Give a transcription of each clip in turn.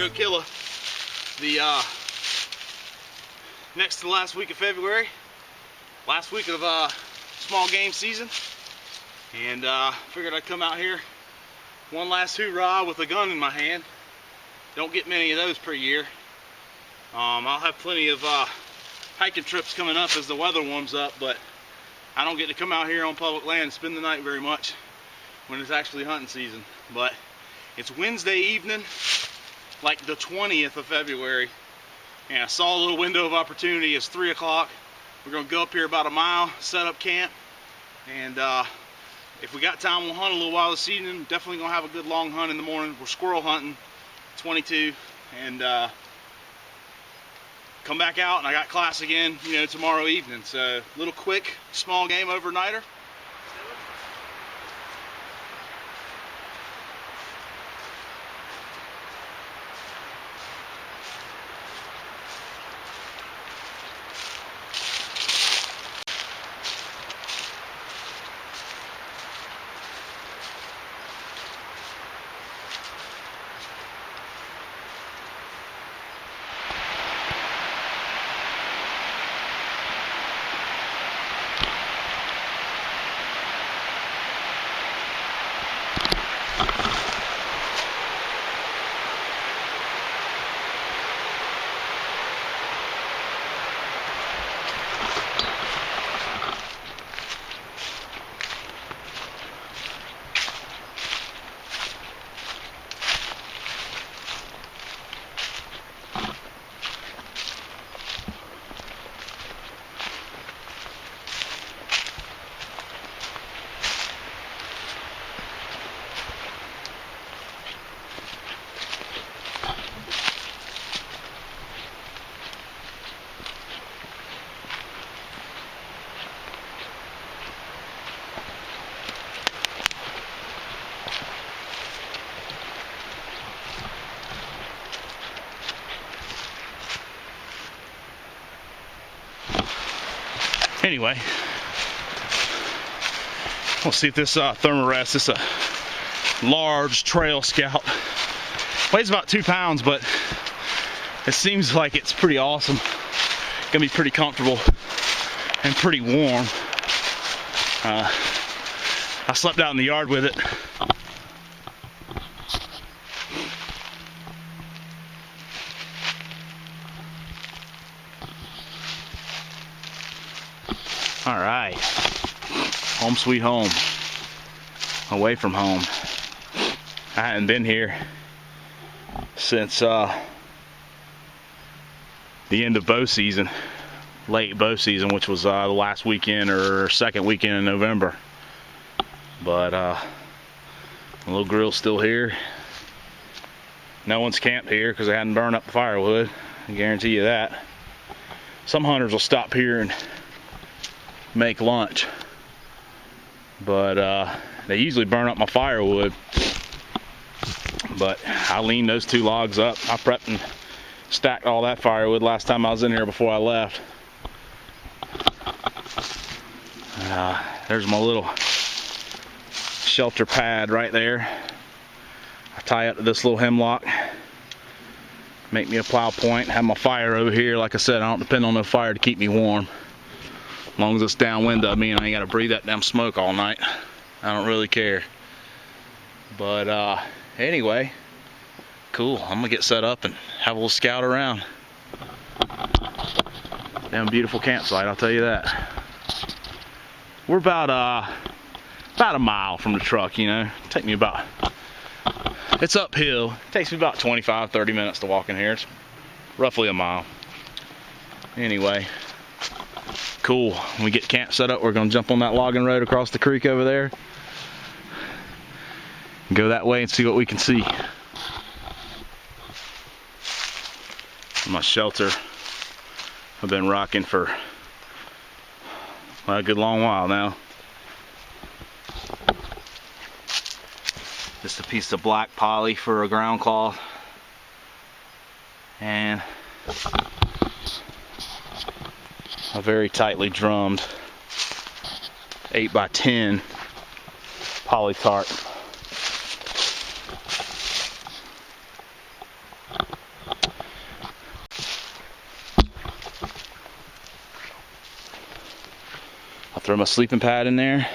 no killer. The next to the last week of February, last week of small game season, and figured I'd come out here one last hoorah with a gun in my hand. Don't get many of those per year. I'll have plenty of hiking trips coming up as the weather warms up, but I don't get to come out here on public land and spend the night very much when it's actually hunting season. But it's Wednesday evening, like the 20th of February, and I saw a little window of opportunity. It's 3 o'clock. We're going to go up here about a mile, set up camp, and if we got time, we'll hunt a little while this evening. Definitely going to have a good long hunt in the morning. We're squirrel hunting, 22, and come back out, and I got class again, you know, tomorrow evening. So, little quick, small game overnighter. Anyway, we'll see if this Thermarest, this is a large trail scout. Weighs about 2 pounds, but it seems like it's pretty awesome. Gonna be pretty comfortable and pretty warm. I slept out in the yard with it. All right, home sweet home, away from home. I hadn't been here since the end of bow season, late bow season, which was the last weekend or second weekend in November. But the little grill's still here. No one's camped here because they hadn't burned up the firewood. I guarantee you that. Some hunters will stop here and make lunch, but they usually burn up my firewood. But I leaned those 2 logs up. I prepped and stacked all that firewood last time I was in here before I left. There's my little shelter pad right there. I tie up to this little hemlock, make me a plow point, have my fire over here. Like I said, I don't depend on no fire to keep me warm. As long as it's downwind of me and I ain't got to breathe that damn smoke all night, I don't really care. But anyway, cool. I'm gonna get set up and have a little scout around. Damn beautiful campsite, I'll tell you that. We're about a mile from the truck, you know. Take me about, it's uphill. It takes me about 25-30 minutes to walk in here. It's roughly a mile. Anyway. Cool. When we get camp set up, we're going to jump on that logging road across the creek over there. Go that way and see what we can see. My shelter I've been rocking for a good long while now. Just a piece of black poly for a ground cloth. And a very tightly drummed 8x10 poly tarp. Throw my sleeping pad in there,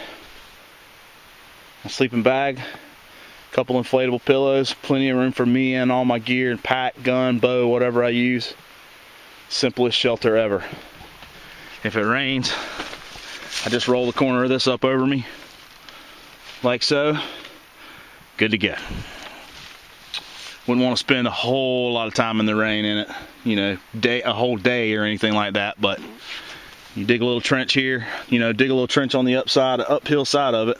my sleeping bag, a couple inflatable pillows, plenty of room for me and all my gear and pack, gun, bow, whatever I use. Simplest shelter ever. If it rains, I just roll the corner of this up over me, like so. Good to go. Wouldn't want to spend a whole lot of time in the rain in it, you know, a whole day or anything like that, but you dig a little trench here, you know, dig a little trench on the uphill side of it.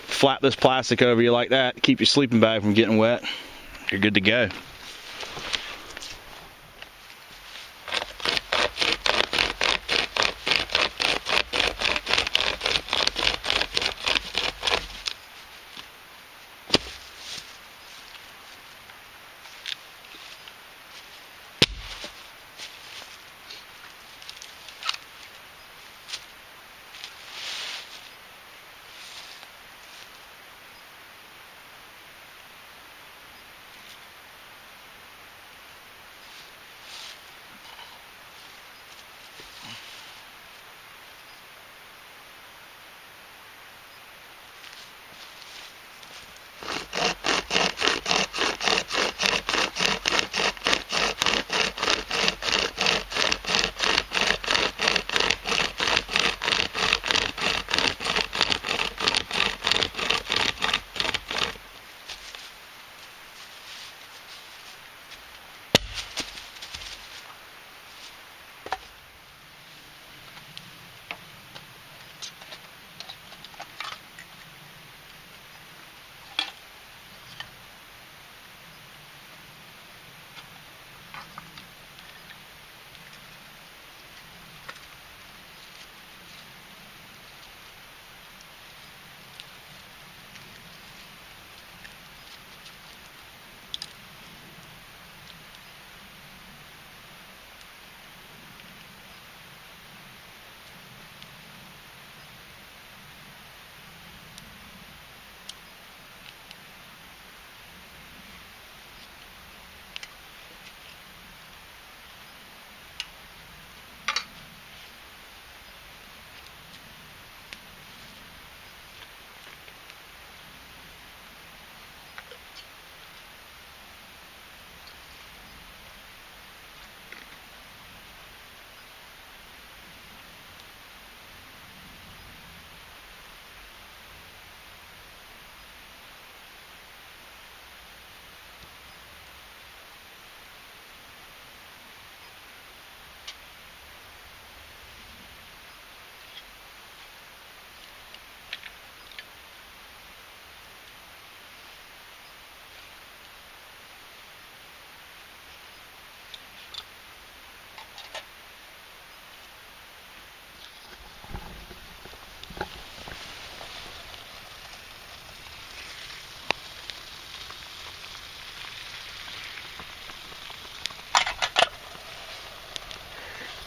Flap this plastic over you like that to keep your sleeping bag from getting wet. You're good to go.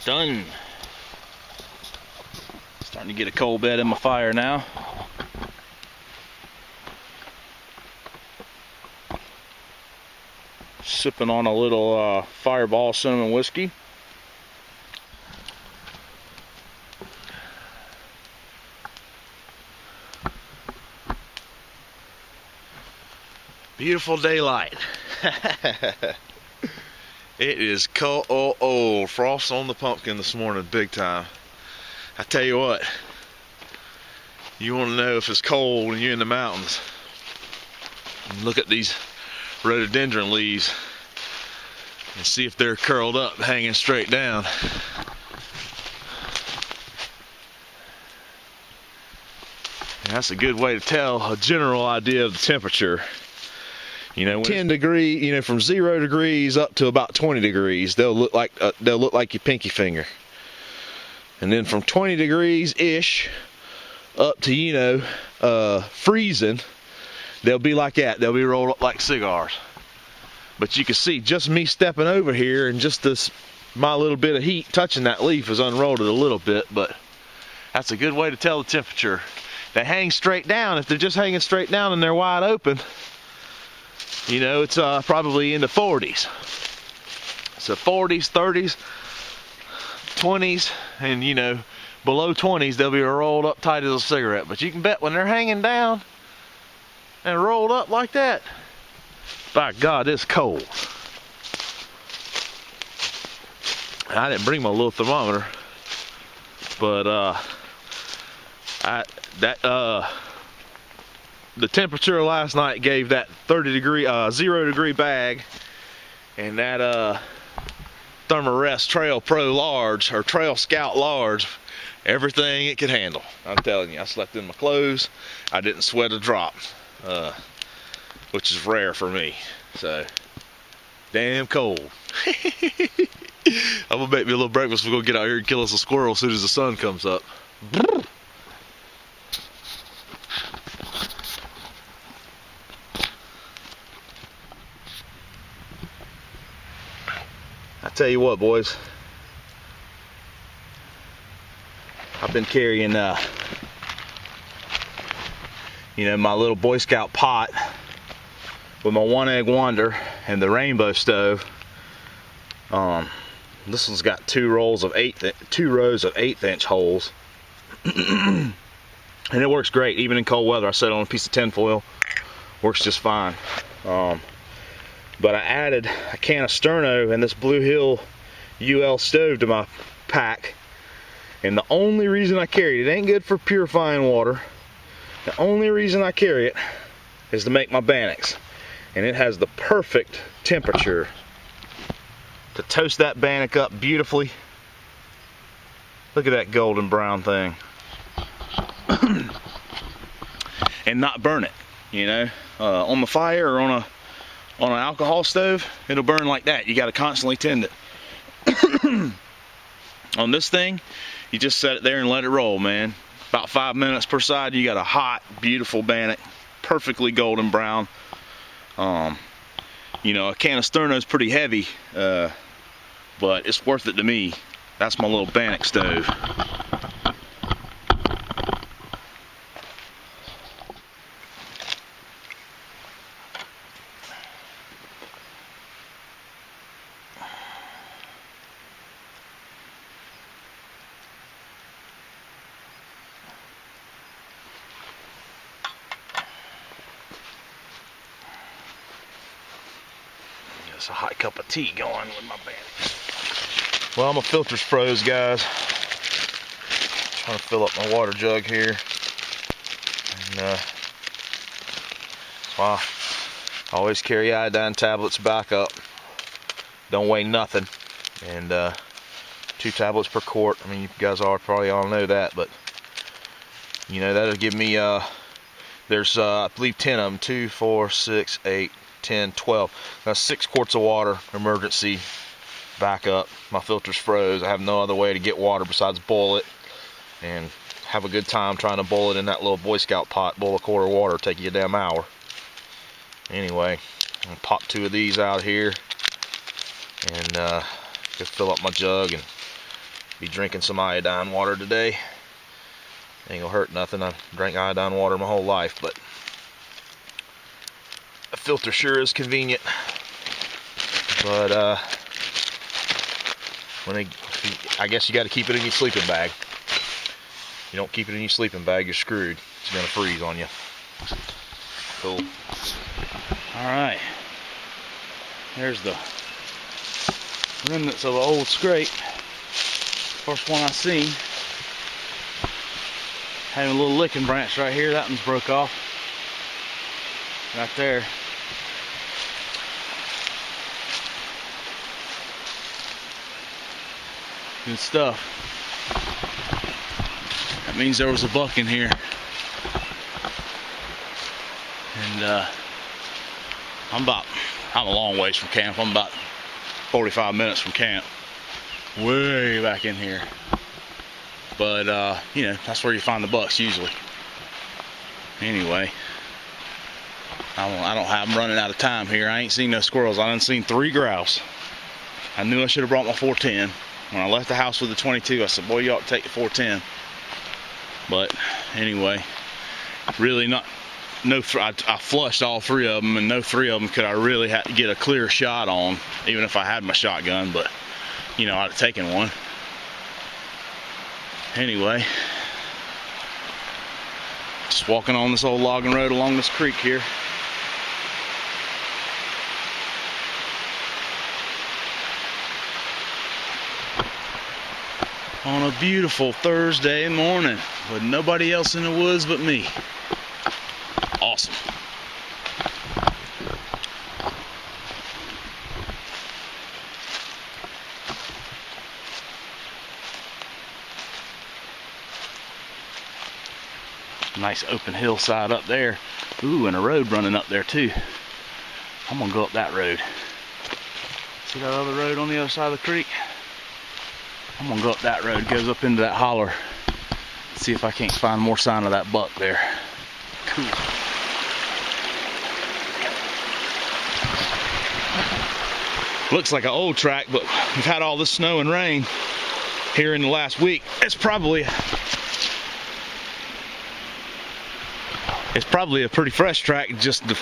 Done. Starting to get a coal bed in my fire now. Sipping on a little Fireball cinnamon whiskey. Beautiful daylight. It is cold. Oh, frost on the pumpkin this morning, big time. I tell you what, you want to know if it's cold when you're in the mountains. Look at these rhododendron leaves and see if they're curled up, hanging straight down. And that's a good way to tell a general idea of the temperature. You know, 10 degrees, you know, from 0 degrees up to about 20 degrees, they'll look like your pinky finger. And then from 20 degrees ish up to, you know, freezing, they'll be like that. They'll be rolled up like cigars. But you can see just me stepping over here and just my little bit of heat touching that leaf has unrolled it a little bit, but that's a good way to tell the temperature. They hang straight down. If they're just hanging straight down and they're wide open, you know, it's probably in the 40s. So 40s, 30s, 20s, and you know, below 20s, they'll be rolled up tight as a cigarette. But you can bet when they're hanging down and rolled up like that, by God, it's cold. I didn't bring my little thermometer, but the temperature last night gave that 0 degree bag and that Thermarest Trail Pro Large or Trail Scout Large everything it could handle. I'm telling you, I slept in my clothes. I didn't sweat a drop, which is rare for me. So damn cold. I'm gonna make me a little breakfast. We're gonna get out here and kill us a squirrel as soon as the sun comes up. I tell you what, boys, I've been carrying you know, my little Boy Scout pot with my 1-egg wonder and the rainbow stove. This one's got two rows of 1/8" holes. And it works great even in cold weather. I set it on a piece of tinfoil, works just fine. But I added a can of Sterno and this Blue Hill UL stove to my pack, and the only reason I carry it, it ain't good for purifying water. The only reason I carry it is to make my bannocks, and it has the perfect temperature to toast that bannock up beautifully. Look at that golden brown thing. And not burn it, you know, on the fire or on an alcohol stove, it'll burn like that. You got to constantly tend it. On this thing, you just set it there and let it roll, man. About 5 minutes per side, you got a hot, beautiful bannock, perfectly golden brown. You know, a can of Sterno is pretty heavy, but it's worth it to me. That's my little bannock stove. It's a hot cup of tea going with my bannock. Well, my filter's froze, guys. Trying to fill up my water jug here. And well, I always carry iodine tablets backup. Don't weigh nothing. And 2 tablets per quart. I mean, you guys probably all know that, but you know, that'll give me there's I believe 10 of them. 2, 4, 6, 8, 10, 12. That's 6 quarts of water, emergency backup. My filter's froze. I have no other way to get water besides boil it, and have a good time trying to boil it in that little Boy Scout pot. Boil a quart of water, take you a damn hour. Anyway, I'm gonna pop 2 of these out here and just fill up my jug and be drinking some iodine water today. Ain't gonna hurt nothing. I've drank iodine water my whole life, but a filter sure is convenient. But I guess you got to keep it in your sleeping bag. If you don't keep it in your sleeping bag, you're screwed. It's gonna freeze on you. Cool. All right. There's the remnants of an old scrape. First one I seen. Having a little licking branch right here. That one's broke off. Right there. Good stuff. That means there was a buck in here. And I'm a long ways from camp. I'm about 45 minutes from camp. Way back in here. But you know, that's where you find the bucks usually. Anyway, I don't have them running out of time here. I ain't seen no squirrels. I done seen 3 grouse. I knew I should have brought my 410. When I left the house with the 22, I said, boy, you ought to take the 410. But anyway, really not. I flushed all 3 of them, and no 3 of them could I really get a clear shot on, even if I had my shotgun. But you know, I'd have taken one. Anyway, just walking on this old logging road along this creek here. On a beautiful Thursday morning with nobody else in the woods but me. Awesome. Nice open hillside up there. Ooh, and a road running up there too. I'm gonna go up that road. See that other road on the other side of the creek? I'm gonna go up that road, goes up into that holler. See if I can't find more sign of that buck there. Cool. Looks like an old track, but we've had all this snow and rain here in the last week. It's probably a pretty fresh track. Just the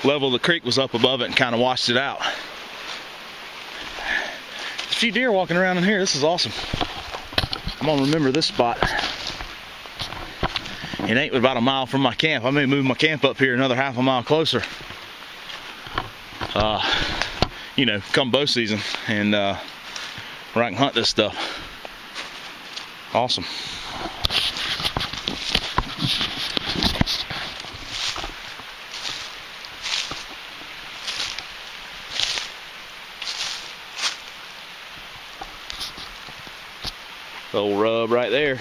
level of the creek was up above it and kind of washed it out. A few deer walking around in here. This is awesome. I'm gonna remember this spot. It ain't about a mile from my camp. I may move my camp up here another half a mile closer. You know, come bow season, and where I can hunt this stuff. Awesome. Old rub right there.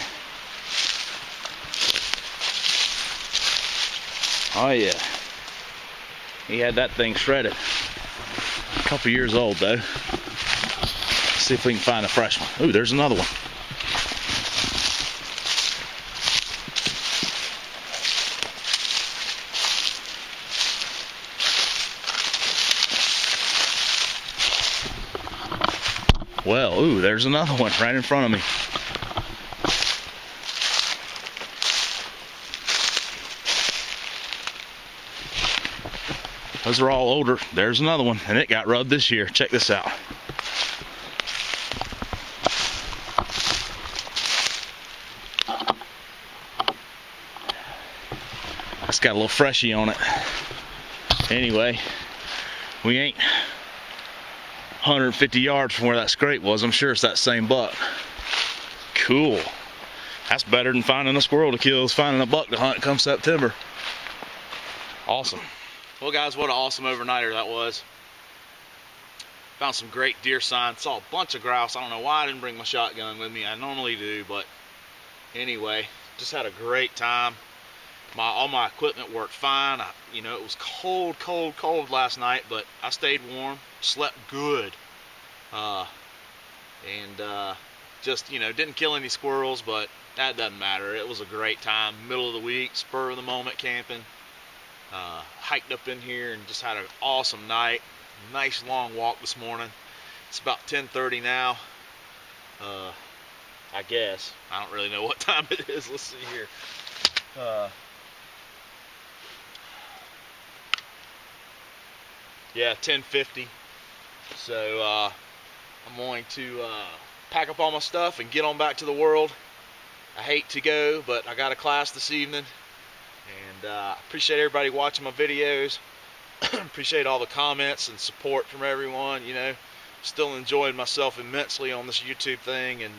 Oh yeah, he had that thing shredded. A couple years old though. Let's see if we can find a fresh one. Ooh, there's another one. Well, ooh, there's another one right in front of me. Those are all older. There's another one, and it got rubbed this year. Check this out. It's got a little freshie on it. Anyway, we ain't 150 yards from where that scrape was. I'm sure it's that same buck. Cool. That's better than finding a squirrel to kill, is finding a buck to hunt come September. Awesome. Well guys, what an awesome overnighter that was. Found some great deer signs, saw a bunch of grouse. I don't know why I didn't bring my shotgun with me. I normally do, but anyway, just had a great time. All my equipment worked fine. You know, it was cold last night, but I stayed warm, slept good. Just, you know, didn't kill any squirrels, but that doesn't matter. It was a great time. Middle of the week, spur of the moment camping. Hiked up in here and just had an awesome night. Nice long walk this morning. It's about 10:30 now. I guess. I don't really know what time it is. Let's see here. Yeah, 10:50. So I'm going to pack up all my stuff and get on back to the world. I hate to go, but I got a class this evening. And appreciate everybody watching my videos. Appreciate all the comments and support from everyone. You know, still enjoying myself immensely on this YouTube thing, and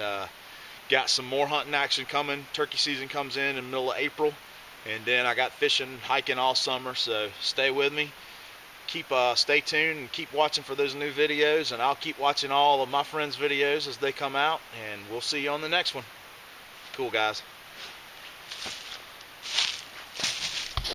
got some more hunting action coming. Turkey season comes in the middle of April, and then I got fishing, hiking all summer. So stay with me. Stay tuned and keep watching for those new videos, and I'll keep watching all of my friends' videos as they come out, and we'll see you on the next one. Cool, guys.